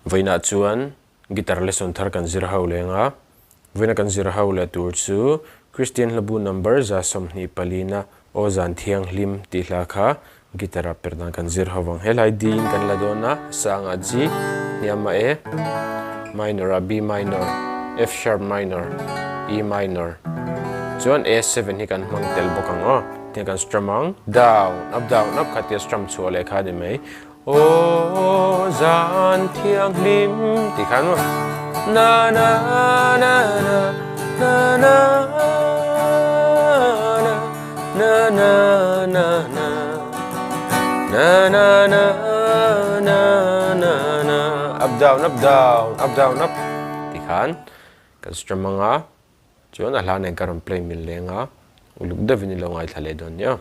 Vaina chuan guitar lesson thar kan zir ho lenga vaina kan zir ho le tur chu Christian labu number za somni palina o zan thianghlim ti hla kha guitar perdan kan zir ho wang helai din kan la dona sanga G niama E minor B minor F sharp minor E minor chuan A7 hi kan mang tel bokang o ti kan strumang down up khatia strum chu le kha de mai o zan thianghlim ti khan mo na na na na na na na na na na na na na na na na up down ti khan kan strumanga chuan a hlan en karam play mil lenga uluk da vinilo ngai thale don ya